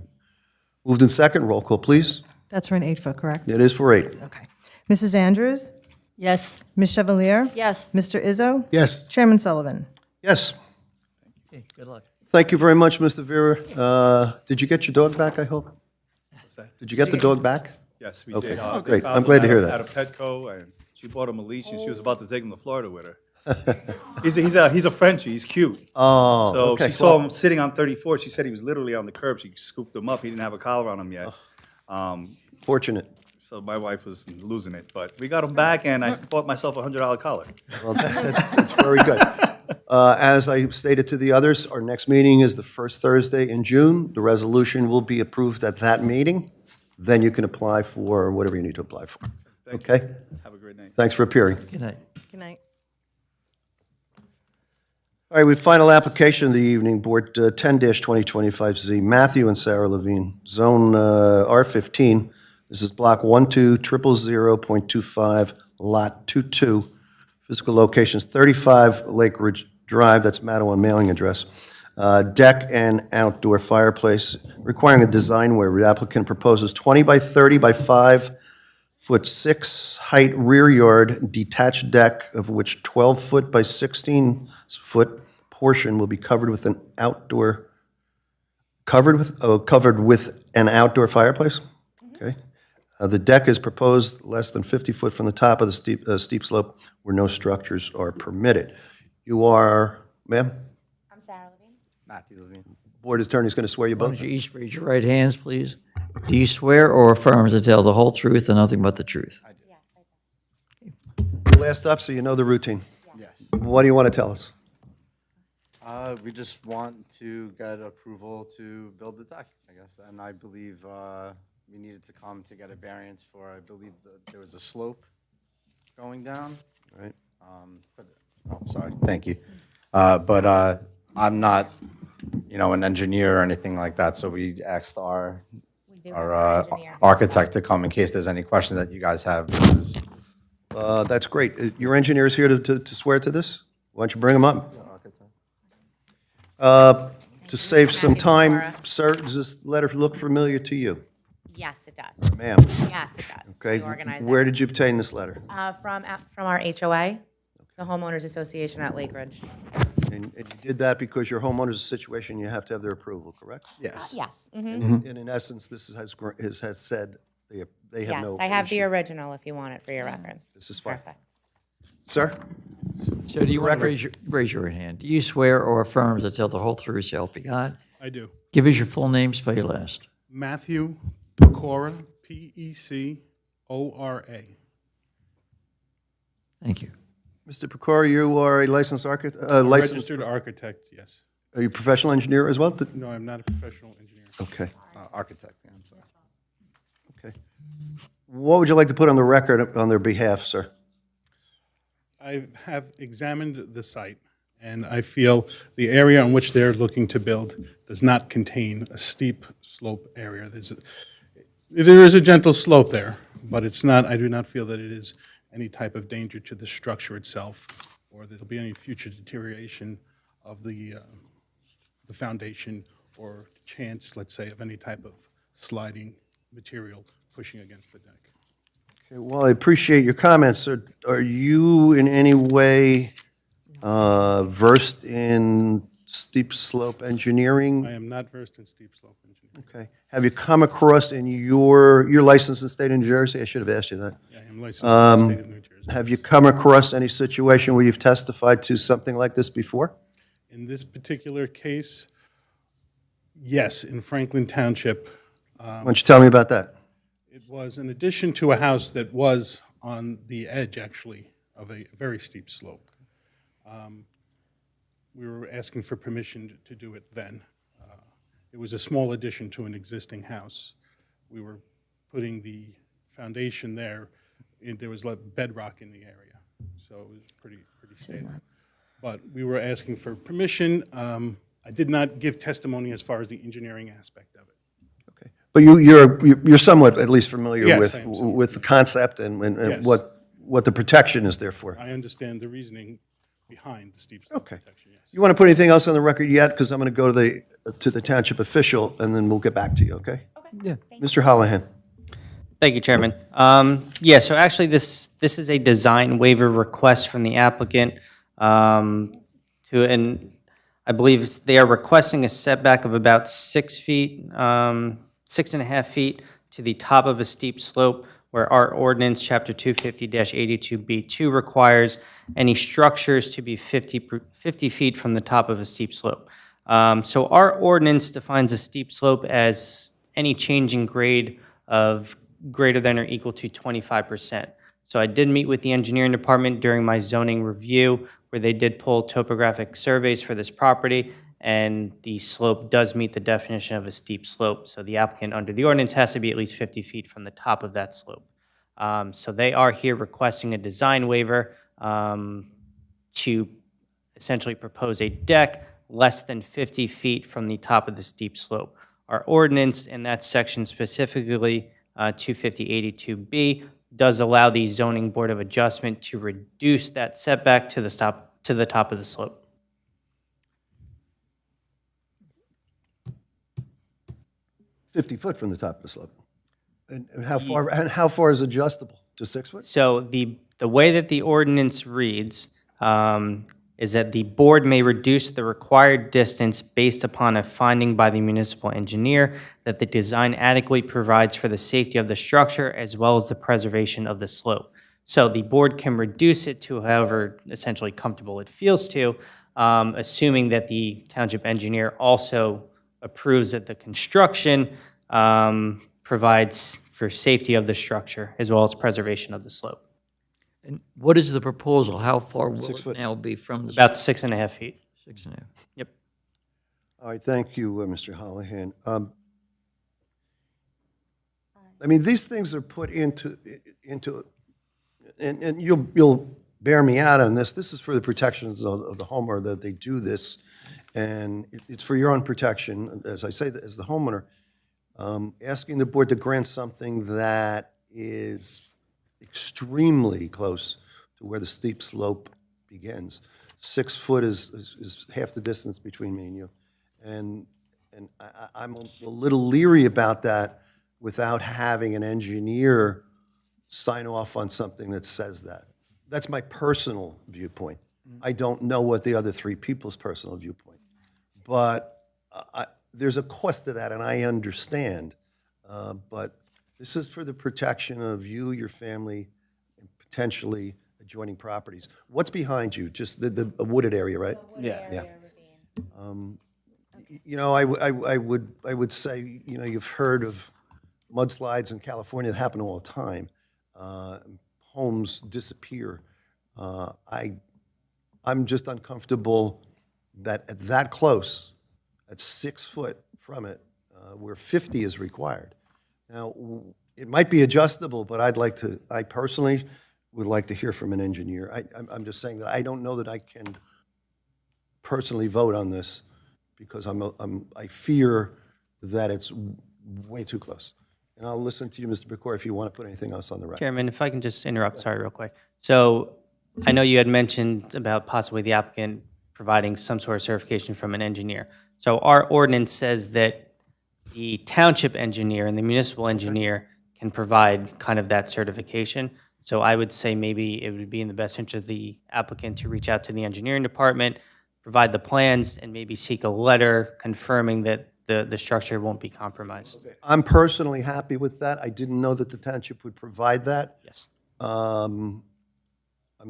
Moved in second, roll call, please. That's for an 8-foot, correct? It is for 8. Okay. Mrs. Andrews? Yes, Ms. Chevalier? Yes. Mr. Izzo? Yes. Chairman Sullivan? Yes. Okay, good luck. Thank you very much, Mr. Vera. Did you get your dog back, I hope? What's that? Did you get the dog back? Yes, we Okay. did. Oh, They great. found I'm him glad to hear At that. a Petco, and she bought him a leash, and she was about to take him to Florida with her. He's a Frenchie. He's cute. Oh, So okay. she saw him sitting on 34. She said he was literally on the curb. She scooped him up. He didn't have a collar on him yet. Fortunate. so my wife was losing it. But we got them back, and I bought myself a $100 collar. Well, that's very good. As I stated to the others, our next meeting is the first Thursday in June. The resolution will be approved at that meeting. Then you can apply for whatever you need to apply for. Okay? Have a great night. Thanks for appearing. Good night. Good night. All right, we have final application of the evening, Board 10-2025Z, Matthew and Sarah Levine, Zone R15. This is Block 12000.25, Lot 22. Physical location is 35 Lake Ridge Drive, that's Matawan mailing address. Deck and outdoor fireplace, requiring a design waiver. The applicant proposes 20 by 30 by 5-foot 6 height rear yard detached deck, of which 12-foot by 16-foot portion will be covered with an outdoor fireplace. Okay. The deck is proposed less than 50 foot from the top of the steep slope where no structures are permitted. You are, ma'am? I'm Sarah Levine. Matthew Levine. Board attorney is going to swear you Why both. don't you each raise your right hands, please? Do you swear or affirm to tell the whole truth and nothing but the truth? Yes, I do. You're last up, so you know the routine. Yes. What do you want to tell us? We just want to get approval to build the deck, I guess. And I believe we needed to come to get a variance for, I believe that there was a slope going down. Right. Sorry, thank you. But I'm not, an engineer or anything like that, so we asked our We do have an engineer. architect to come in case there's any questions that you guys have. Because That's great. Your engineer is here to swear to this? Why don't you bring him up? To save some time, sir, does this letter look familiar to you? Yes, it does. Ma'am? Yes, it does. Okay. We organize Where it. did you obtain this letter? From our HOA, the homeowners association at Lake Ridge. And you did that because your homeowner's situation, you have to have their approval, correct? yes. Yes. And in essence, this has said they have Yes, no I have the issue. original if you want it for your reference. This is fine. Perfect. Sir? So do you want to raise your right hand? Do you swear or affirm to tell the whole truth, so help you God? I do. Give us your full name, spell your last. Matthew Pecora, Pecora. Thank you. Mr. Pecora, you are a licensed architect, licensed, Registered architect, yes. are you a professional engineer as well? No, I'm not a professional engineer. Okay, Architect, yeah, I'm sorry. okay. What would you like to put on the record on their behalf, sir? I have examined the site, and I feel the area on which they're looking to build does not contain a steep slope area. There is a gentle slope there, but it's not, I do not feel that it is any type of danger to the structure itself, or that there'll be any future deterioration of the foundation, or chance, let's say, of any type of sliding material pushing against the deck. Okay, well, I appreciate your comments, sir. Are you in any way versed in steep slope engineering? I am not versed in steep slope engineering. Okay. Have you come across in your licensed in the state of New Jersey? I should have asked you that. I am licensed in the state of New Jersey. Have you come across any situation where you've testified to something like this before? In this particular case, yes, in Franklin Township, Why don't you tell me about that? it was an addition to a house that was on the edge, actually, of a very steep slope. We were asking for permission to do it then. It was a small addition to an existing house. We were putting the foundation there, and there was like bedrock in the area, so it was pretty stable. But we were asking for permission. I did not give testimony as far as the engineering aspect of it. Okay. But you're somewhat at least familiar Yes, I am somewhat with the concept and Yes. what the protection is there for? I understand the reasoning behind the steep slope Okay. protection, yes. You want to put anything else on the record yet? Because I'm going to go to the township official, and then we'll get back to you, okay? Yeah. Mr. Hollihan? Thank you, Chairman. Yeah, so actually, this is a design waiver request from the applicant, and I believe they are requesting a setback of about 6 feet, 6.5 feet to the top of a steep slope, where our ordinance, Chapter 250-82B2, requires any structures to be 50 feet from the top of a steep slope. So our ordinance defines a steep slope as any change in grade of greater than or equal to 25%. So I did meet with the engineering department during my zoning review, where they did pull topographic surveys for this property, and the slope does meet the definition of a steep slope. So the applicant under the ordinance has to be at least 50 feet from the top of that slope. So they are here requesting a design waiver to essentially propose a deck less than 50 feet from the top of the steep slope. Our ordinance in that section specifically, 25082B, does allow the zoning board of adjustment to reduce that setback to the top of the slope. $50 from the top of the slope. And how far is adjustable? To 6 foot? So the way that the ordinance reads is that the board may reduce the required distance based upon a finding by the municipal engineer that the design adequately provides for the safety of the structure as well as the preservation of the slope. So the board can reduce it to however essentially comfortable it feels to, assuming that the township engineer also approves that the construction provides for safety of the structure as well as preservation of the slope. And what is the proposal? How far will 6 it foot. now be from the? About 6.5 feet. 6.5. Yep. All right, thank you, Mr. Holohan. I mean, these things are put into, and you'll bear me out on this. This is for the protections of the homeowner that they do this, and it's for your own protection. As I say, as the homeowner, asking the board to grant something that is extremely close to where the steep slope begins. 6 foot is half the distance between me and you. And I'm a little leery about that without having an engineer sign off on something that says that. That's my personal viewpoint. I don't know what the other 3 people's personal viewpoint. But there's a cost to that, and I understand. But this is for the protection of you, your family, and potentially adjoining properties. What's behind you? Just the wooded area, right? Yeah. You know, I would say, you know, you've heard of mudslides in California that happen all the time. Homes disappear. I'm just uncomfortable that at that close, at 6 foot from it, where 50 is required. Now, it might be adjustable, but I personally would like to hear from an engineer. I'm just saying that I don't know that I can personally vote on this because I fear that it's way too close. And I'll listen to you, Mr. Bacor, if you want to put anything else on the record. Chairman, if I can just interrupt, sorry, real quick. So I know you had mentioned about possibly the applicant providing some sort of certification from an engineer. So our ordinance says that the township engineer and the municipal engineer can provide kind of that certification. So I would say maybe it would be in the best interest of the applicant to reach out to the engineering department, provide the plans, and maybe seek a letter confirming that the structure won't be compromised. I'm personally happy with that. I didn't know that the township would provide that. Yes. I'm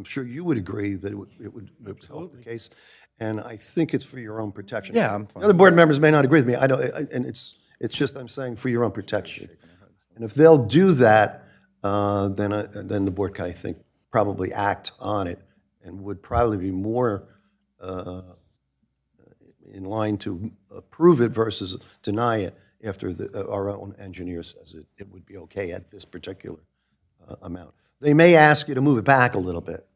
sure you would agree that it would help the case, and I think it's for your own protection. Yeah, I'm fine. The other board members may not agree with me. And it's just I'm saying for your own protection. And if they'll do that, then the board can, I think, probably act on it and would probably be more in line to approve it versus deny it after our own engineer says it would be okay at this particular amount. They may ask you to move it back a little bit.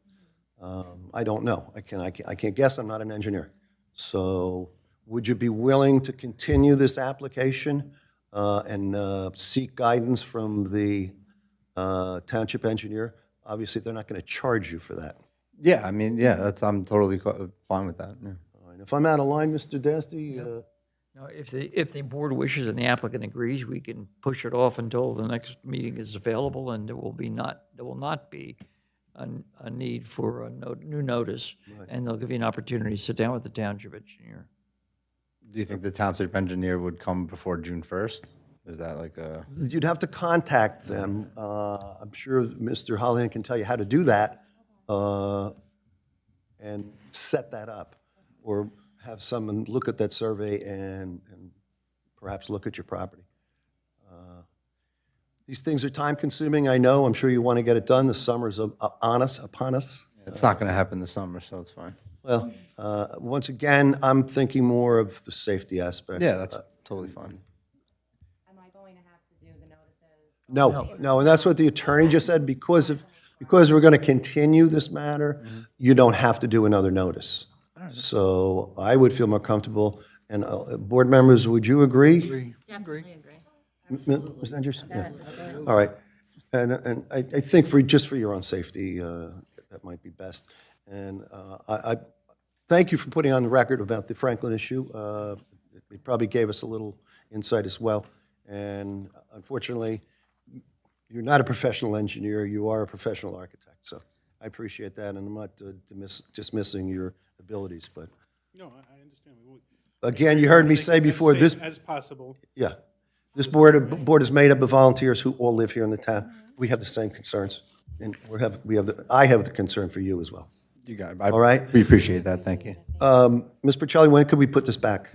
I don't know. I can't guess. I'm not an engineer. So would you be willing to continue this application and seek guidance from the township engineer? Obviously, they're not going to charge you for that. Yeah, I mean, yeah, I'm totally fine with that. Yeah. All right. If I'm out of line, Mr. Dasty, Now, if the board wishes and the applicant agrees, we can push it off until the next meeting is available, and there will not be a need for a new notice, and they'll give you an opportunity to sit down with the township engineer. Do you think the township engineer would come before June 1st? Is that like a? you'd have to contact them. I'm sure Mr. Hollihan can tell you how to do that and set that up, or have someone look at that survey and perhaps look at your property. These things are time-consuming, I know. I'm sure you want to get it done. The summer's upon us. It's not going to happen this summer, so it's fine. Well, once again, I'm thinking more of the safety aspect. Yeah, that's totally fine. Am I going to have to do the notices? No, and that's what the attorney just said, because we're going to continue this matter, you don't have to do another notice. So I would feel more comfortable, and board members, would you agree? Definitely agree. Ms. Andrews? Yeah. All right. And I think just for your own safety, that might be best. And I thank you for putting on the record about the Franklin issue. It probably gave us a little insight as well. And unfortunately, you're not a professional engineer, you are a professional architect. So I appreciate that, and I'm not dismissing your abilities, but No, I understand. again, you heard me say before, this, As possible. yeah, this board is made up of volunteers who all live here in the town. We have the same concerns, and I have the concern for you as well. You got it. All right? We appreciate that. Thank you. Ms. Percelli, when could we put this back?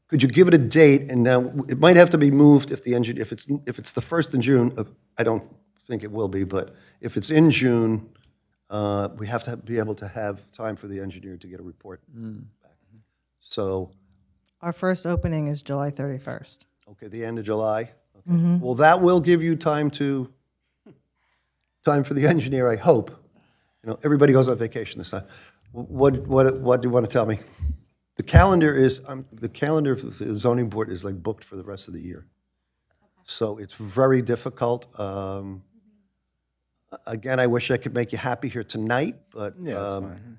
Could you give it a date? And now, it might have to be moved if it's the 1st in June, I don't think it will be, but if it's in June, we have to be able to have time for the engineer to get a report back. So, Our first opening is July 31st. okay, the end of July? Okay. Well, that will give you time for the engineer, I hope. You know, everybody goes on vacation this time. What do you want to tell me? The calendar for the zoning board is like booked for the rest of the year. So it's very difficult. Again, I wish I could make you happy here tonight, but Yeah, that's fine.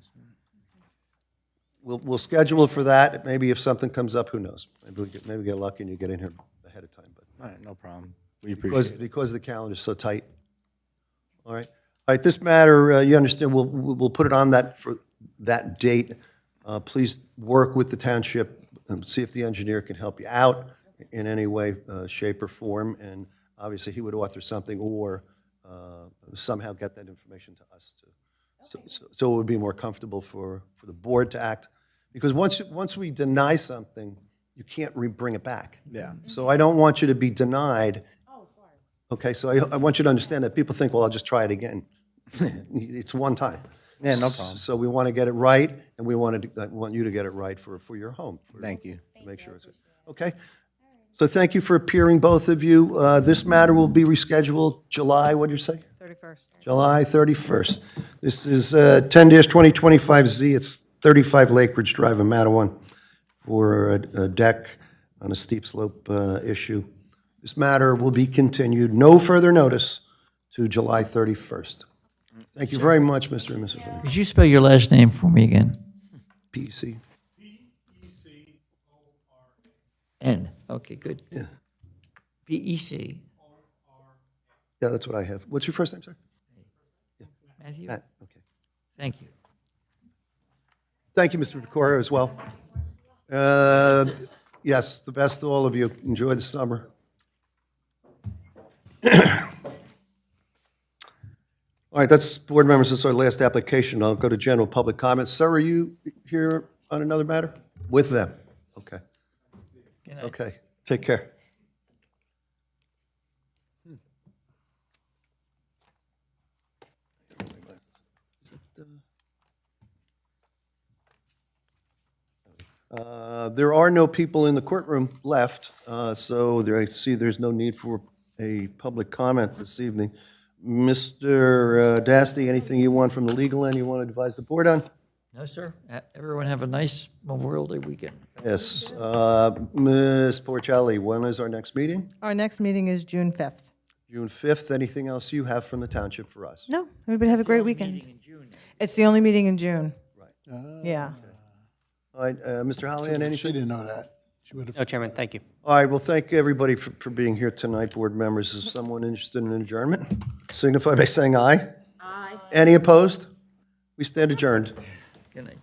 we'll schedule it for that. Maybe if something comes up, who knows? Maybe we get lucky and you get in here ahead of time. But All right, no problem. We appreciate it. because the calendar's so tight. All right. All right, this matter, you understand, we'll put it on for that date. Please work with the township and see if the engineer can help you out in any way, shape, or form. And obviously, he would author something or somehow get that information to us, too. So it would be more comfortable for the board to act. Because once we deny something, you can't bring it back. Yeah. So I don't want you to be denied. Okay, so I want you to understand that people think, well, I'll just try it again. It's one time. Yeah, no problem. So we want to get it right, and I want you to get it right for your home. Thank you. To make sure it's good. Okay? So thank you for appearing, both of you. This matter will be rescheduled July, what did you say? 31st. July 31st. This is 10-2025Z. It's 35 Lake Ridge Drive in Matawan for a deck on a steep slope issue. This matter will be continued, no further notice, to July 31st. Thank you very much, Mr. and Mrs. Lee. Could you spell your last name for me again? PEC. N. Okay, good. Yeah. PEC. Yeah, that's what I have. What's your first name, sir? Matthew? Matt, okay. Thank you. Thank you, Mr. Pecora, as well. Yes, the best to all of you. Enjoy the summer. All right, that's board members. This is our last application. I'll go to general public comments. Sir, are you here on another matter? With them? Okay. Good night. Okay, take care. There are no people in the courtroom left, so I see there's no need for a public comment this evening. Mr. Dasty, anything you want from the legal end you want to advise the board on? No, sir. Everyone have a nice Memorial Day weekend. Yes. Ms. Porcelli, when is our next meeting? Our next meeting is June 5th. June 5th. Anything else you have from the township for us? No, everybody have a great weekend. It's the only meeting in June. Right. Yeah. All right, Mr. Hollihan, She anything? didn't know that. She would have. No, Chairman, thank you. All right, well, thank everybody for being here tonight, board members. Is someone interested in adjournment? Signify by saying aye. Aye. Any opposed? We stand adjourned. Good night.